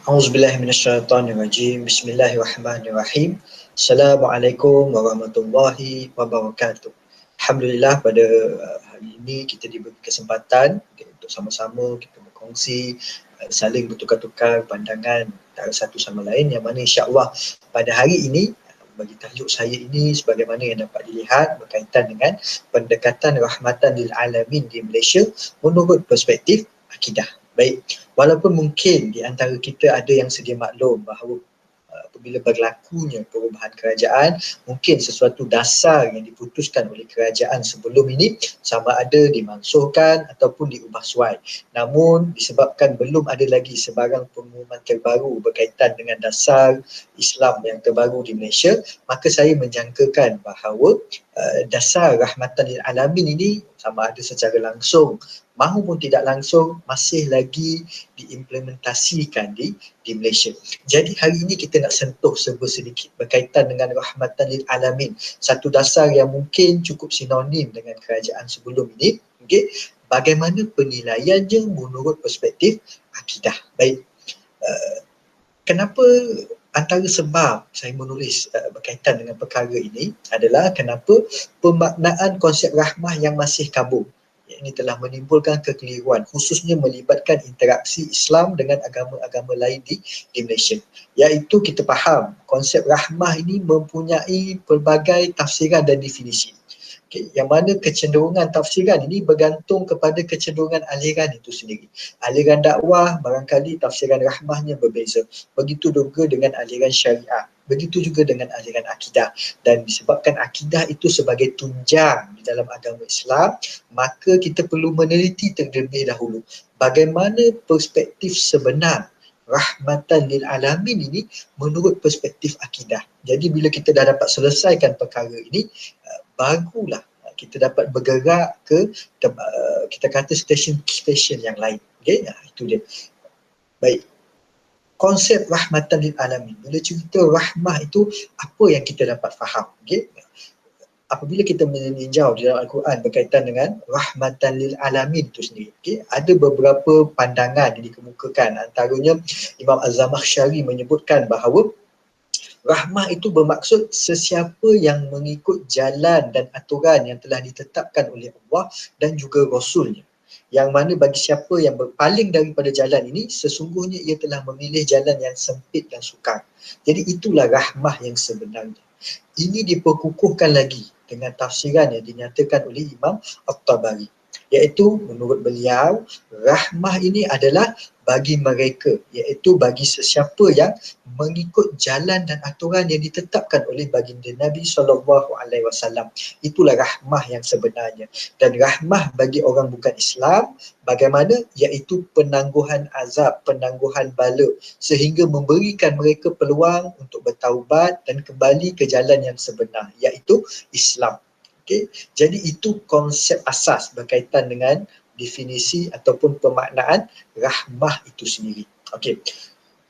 A'udzubillahi minasyaitonirrajim. Bismillahirrahmanirrahim. Assalamualaikum warahmatullahi wabarakatuh. Alhamdulillah pada hari ini kita diberi kesempatan untuk sama-sama kita berkongsi, saling bertukar-tukar pandangan antara satu sama lain, yang mana insya-Allah pada hari ini bagi tajuk saya ini sebagaimana yang dapat dilihat berkaitan dengan pendekatan rahmatan lil alamin di Malaysia menurut perspektif akidah. Baik, walaupun mungkin di antara kita ada yang sedia maklum bahawa apabila berlakunya perubahan kerajaan, mungkin sesuatu dasar yang diputuskan oleh kerajaan sebelum ini sama ada dimansuhkan ataupun diubah suai. Namun disebabkan belum ada lagi sebarang pengumuman terbaru berkaitan dengan dasar Islam yang terbaru di Malaysia, maka saya menjangkakan bahawa dasar rahmatan lil alamin ini sama ada secara langsung mahupun tidak langsung masih lagi diimplementasikan di Malaysia. Jadi hari ini kita nak sentuh sedikit berkaitan dengan rahmatan lil alamin, satu dasar yang mungkin cukup sinonim dengan kerajaan sebelum ini. Okey, bagaimana penilaiannya menurut perspektif akidah. Baik, kenapa antara sebab saya menulis berkaitan dengan perkara ini adalah kenapa pemaknaan konsep rahmah yang masih kabur ini telah menimbulkan kekeliruan, khususnya melibatkan interaksi Islam dengan agama-agama lain di Malaysia. Iaitu kita faham konsep rahmah ini mempunyai pelbagai tafsiran dan definisi. Okay, yang mana kecenderungan tafsiran ini bergantung kepada kecenderungan aliran itu sendiri. Aliran dakwah barangkali tafsiran rahmahnya berbeza. Begitu juga dengan aliran syariah. Begitu juga dengan aliran akidah. Dan disebabkan akidah itu sebagai tunjang di dalam agama Islam, maka kita perlu meneliti terlebih dahulu bagaimana perspektif sebenar rahmatan lil alamin ini menurut perspektif akidah. Jadi bila kita dah dapat selesaikan perkara ini, barulah kita dapat bergerak ke kita kata stesen yang lain. Okey, itu dia. Baik, konsep rahmatan lil alamin, bila cerita rahmah itu apa yang kita dapat faham. Okey, apabila kita meninjau di dalam Al-Quran berkaitan dengan rahmatan lil alamin itu sendiri, okay, ada beberapa pandangan yang dikemukakan. Antaranya Imam Az-Zamakhsyari menyebutkan bahawa rahmah itu bermaksud sesiapa yang mengikut jalan dan aturan yang telah ditetapkan oleh Allah dan juga Rasulnya. Yang mana bagi siapa yang berpaling daripada jalan ini, sesungguhnya ia telah memilih jalan yang sempit dan sukar. Jadi itulah rahmah yang sebenarnya. Ini diperkukuhkan lagi dengan tafsiran yang dinyatakan oleh Imam At-Tabari. Iaitu menurut beliau, rahmah ini adalah bagi mereka, iaitu bagi sesiapa yang mengikut jalan dan aturan yang ditetapkan oleh baginda Nabi SAW. Itulah rahmah yang sebenarnya. Dan rahmah bagi orang bukan Islam, bagaimana? Iaitu penangguhan azab, penangguhan bala, sehingga memberikan mereka peluang untuk bertaubat dan kembali ke jalan yang sebenar, iaitu Islam. Okay? Jadi itu konsep asas berkaitan dengan definisi ataupun pemaknaan rahmah itu sendiri. Okey.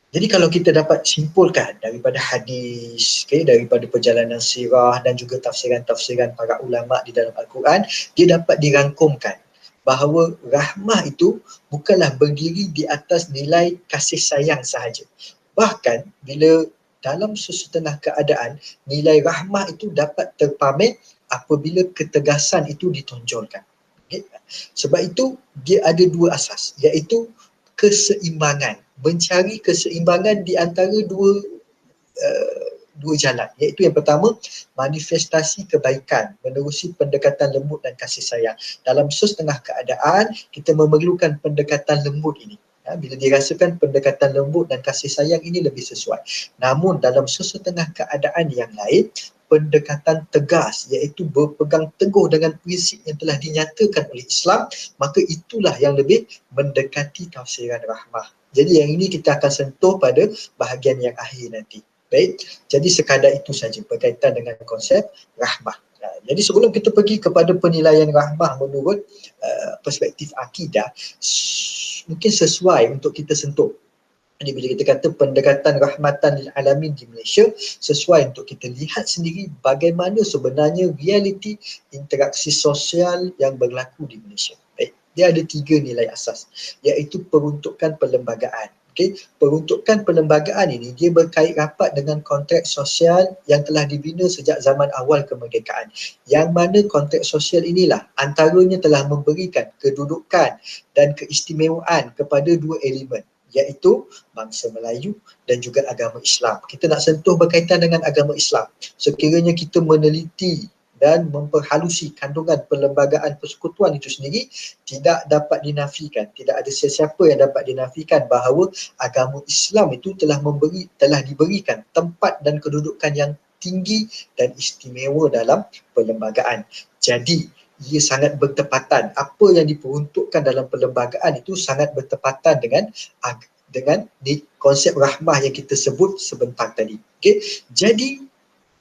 Jadi kalau kita dapat simpulkan daripada hadis, okay, daripada perjalanan sirah dan juga tafsiran-tafsiran para ulama di dalam Al-Quran, dia dapat dirangkumkan bahawa rahmah itu bukanlah berdiri di atas nilai kasih sayang sahaja. Bahkan bila dalam sesetengah keadaan, nilai rahmah itu dapat terpamer apabila ketegasan itu ditonjolkan. Okay. Sebab itu dia ada dua asas, iaitu keseimbangan, mencari keseimbangan di antara dua jalan, iaitu yang pertama manifestasi kebaikan menerusi pendekatan lembut dan kasih sayang. Dalam sesetengah keadaan kita memerlukan pendekatan lembut ini. Bila dirasakan pendekatan lembut dan kasih sayang ini lebih sesuai. Namun dalam sesetengah keadaan yang lain, pendekatan tegas, iaitu berpegang teguh dengan prinsip yang telah dinyatakan oleh Islam, maka itulah yang lebih mendekati tafsiran rahmah. Jadi yang ini kita akan sentuh pada bahagian yang akhir nanti. Baik, jadi sekadar itu saja berkaitan dengan konsep rahmah. Jadi sebelum kita pergi kepada penilaian rahmah menurut perspektif akidah, mungkin sesuai untuk kita sentuh. Jadi bila kita kata pendekatan rahmatan lil alamin di Malaysia, sesuai untuk kita lihat sendiri bagaimana sebenarnya realiti interaksi sosial yang berlaku di Malaysia. Baik, dia ada tiga nilai asas, iaitu peruntukan perlembagaan. Okey, peruntukan perlembagaan ini dia berkait rapat dengan konteks sosial yang telah dibina sejak zaman awal kemerdekaan. Yang mana konteks sosial inilah antaranya telah memberikan kedudukan dan keistimewaan kepada dua elemen, iaitu bangsa Melayu dan juga agama Islam. Kita nak sentuh berkaitan dengan agama Islam. Sekiranya kita meneliti dan memperhalusi kandungan perlembagaan persekutuan itu sendiri, tidak dapat dinafikan, tidak ada sesiapa yang dapat dinafikan bahawa agama Islam itu telah diberikan tempat dan kedudukan yang tinggi dan istimewa dalam perlembagaan. Jadi ia sangat bertepatan, apa yang diperuntukkan dalam perlembagaan itu sangat bertepatan dengan konsep rahmah yang kita sebut sebentar tadi. Okey, jadi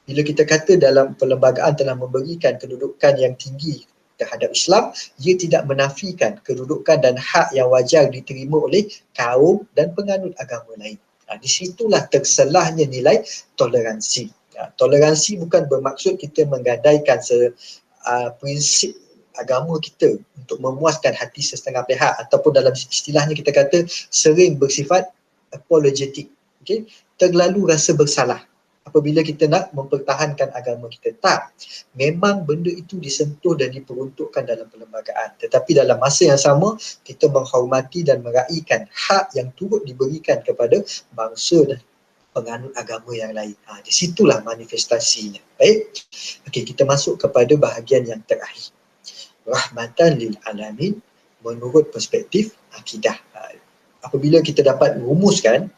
bila kita kata dalam perlembagaan telah memberikan kedudukan yang tinggi terhadap Islam, ia tidak menafikan kedudukan dan hak yang wajar diterima oleh kaum dan penganut agama lain. Di situlah terselahnya nilai toleransi. Toleransi bukan bermaksud kita menggadaikan prinsip agama kita untuk memuaskan hati sesetengah pihak, ataupun dalam istilahnya kita kata sering bersifat apologetik. Okay? Terlalu rasa bersalah apabila kita nak mempertahankan agama kita. Tak, memang benda itu disentuh dan diperuntukkan dalam perlembagaan, tetapi dalam masa yang sama kita menghormati dan meraihkan hak yang turut diberikan kepada bangsa dan penganut agama yang lain. Di situlah manifestasinya. Baik, okey, kita masuk kepada bahagian yang terakhir, rahmatan lil alamin menurut perspektif akidah. Apabila kita dapat rumuskan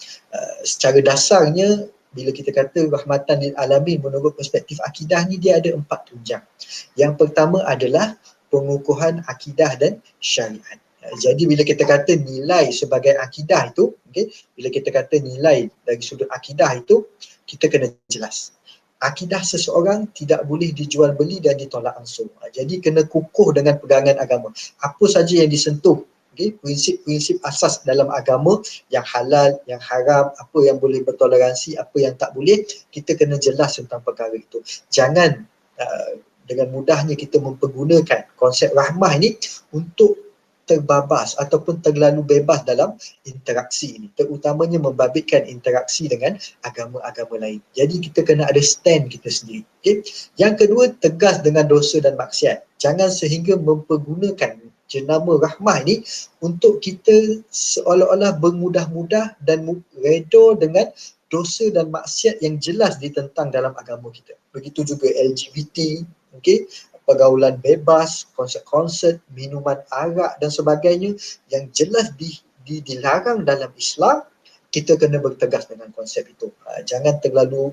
secara dasarnya, bila kita kata rahmatan lil alamin menurut perspektif akidah ni, dia ada 4 tunjang. Yang pertama adalah pengukuhan akidah dan syariat. Jadi bila kita kata nilai sebagai akidah itu, okay, bila kita kata nilai dari sudut akidah itu, kita kena jelas. Akidah seseorang tidak boleh dijual beli dan ditolak langsung. Jadi kena kukuh dengan pegangan agama. Apa saja yang disentuh, okay, prinsip-prinsip asas dalam agama, yang halal, yang haram, apa yang boleh bertoleransi, apa yang tak boleh, kita kena jelas tentang perkara itu. Jangan dengan mudahnya kita mempergunakan konsep rahmah ini untuk terbabas ataupun terlalu bebas dalam interaksi ini, terutamanya membabitkan interaksi dengan agama-agama lain. Jadi kita kena ada stand kita sendiri. Okay? Yang kedua, tegas dengan dosa dan maksiat. Jangan sehingga mempergunakan jenama rahmah ini untuk kita seolah-olah bermudah-mudah dan redha dengan dosa dan maksiat yang jelas ditentang dalam agama kita. Begitu juga LGBT, okay? Pergaulan bebas, konsert-konsert, minuman arak dan sebagainya yang jelas dilarang dalam Islam, kita kena bertegas dengan konsep itu. Jangan terlalu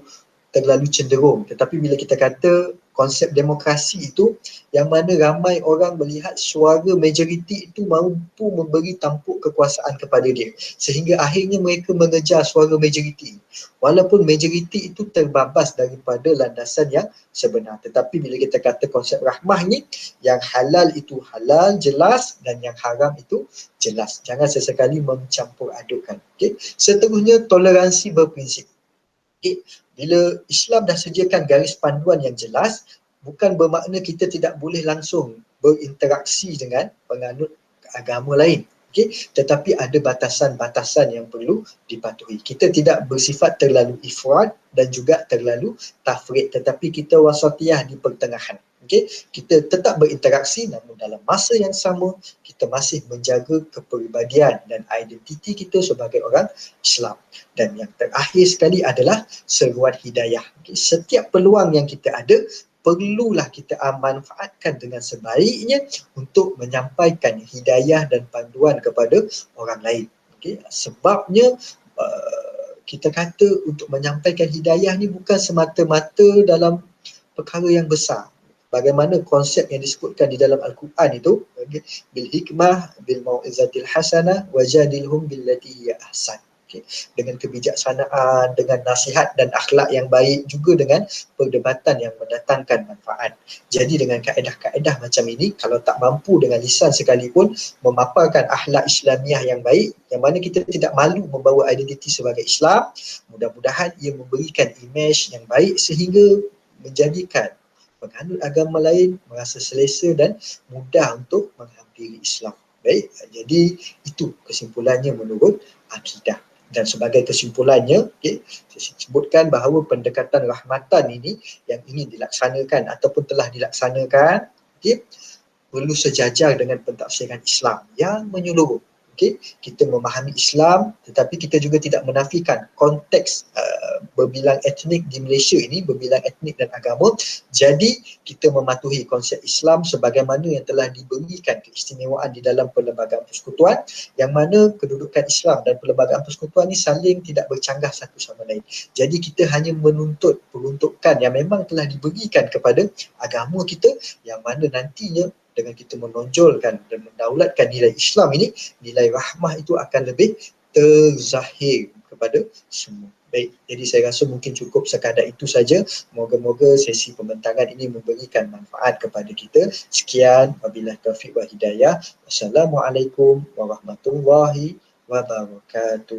cenderung. Tetapi bila kita kata konsep demokrasi itu, yang mana ramai orang melihat suara majoriti itu mampu memberi tampuk kekuasaan kepada dia, sehingga akhirnya mereka mengejar suara majoriti, walaupun majoriti itu terbabas daripada landasan yang sebenar. Tetapi bila kita kata konsep rahmah ni, yang halal itu halal, jelas, dan yang haram itu jelas. Jangan sesekali mencampur adukkan. Okay? Seterusnya, toleransi berprinsip. Okay? Bila Islam dah sediakan garis panduan yang jelas, bukan bermakna kita tidak boleh langsung berinteraksi dengan penganut agama lain. Okay? Tetapi ada batasan-batasan yang perlu dipatuhi. Kita tidak bersifat terlalu ifrat dan juga terlalu tafrid, tetapi kita wasatiyah di pertengahan. Okay? Kita tetap berinteraksi, namun dalam masa yang sama kita masih menjaga kepribadian dan identiti kita sebagai orang Islam. Dan yang terakhir sekali adalah seruan hidayah. Okay? Setiap peluang yang kita ada, perlulah kita manfaatkan dengan sebaiknya untuk menyampaikan hidayah dan panduan kepada orang lain. Okay? Sebabnya kita kata untuk menyampaikan hidayah ni bukan semata-mata dalam perkara yang besar. Bagaimana konsep yang disebutkan di dalam Al-Quran itu, bil hikmah, bil mau'izatil hasanah, wajadilhum billati hiya ahsan. Okay. Dengan kebijaksanaan, dengan nasihat dan akhlak yang baik, juga dengan perdebatan yang mendatangkan manfaat. Jadi dengan kaedah-kaedah macam ini, kalau tak mampu dengan lisan sekalipun memaparkan akhlak Islamiah yang baik, yang mana kita tidak malu membawa identiti sebagai Islam, mudah-mudahan ia memberikan imej yang baik sehingga menjadikan penganut agama lain merasa selesa dan mudah untuk menghampiri Islam. Baik, jadi itu kesimpulannya menurut akidah. Dan sebagai kesimpulannya, okay, saya sebutkan bahawa pendekatan rahmatan ini yang ingin dilaksanakan ataupun telah dilaksanakan, okay, perlu sejajar dengan pentafsiran Islam yang menyeluruh. Okay? Kita memahami Islam tetapi kita juga tidak menafikan konteks berbilang etnik di Malaysia ini, berbilang etnik dan agama. Jadi kita mematuhi konsep Islam sebagaimana yang telah diberikan keistimewaan di dalam Perlembagaan Persekutuan, yang mana kedudukan Islam dan Perlembagaan Persekutuan ini saling tidak bercanggah satu sama lain. Jadi kita hanya menuntut peruntukan yang memang telah diberikan kepada agama kita, yang mana nantinya dengan kita menonjolkan dan mendaulatkan nilai Islam ini, nilai rahmah itu akan lebih terzahir kepada semua. Baik, jadi saya rasa mungkin cukup sekadar itu saja. Moga-moga sesi pembentangan ini memberikan manfaat kepada kita. Sekian, wabillahi taufiq wal hidayah. Wassalamualaikum warahmatullahi wabarakatuh.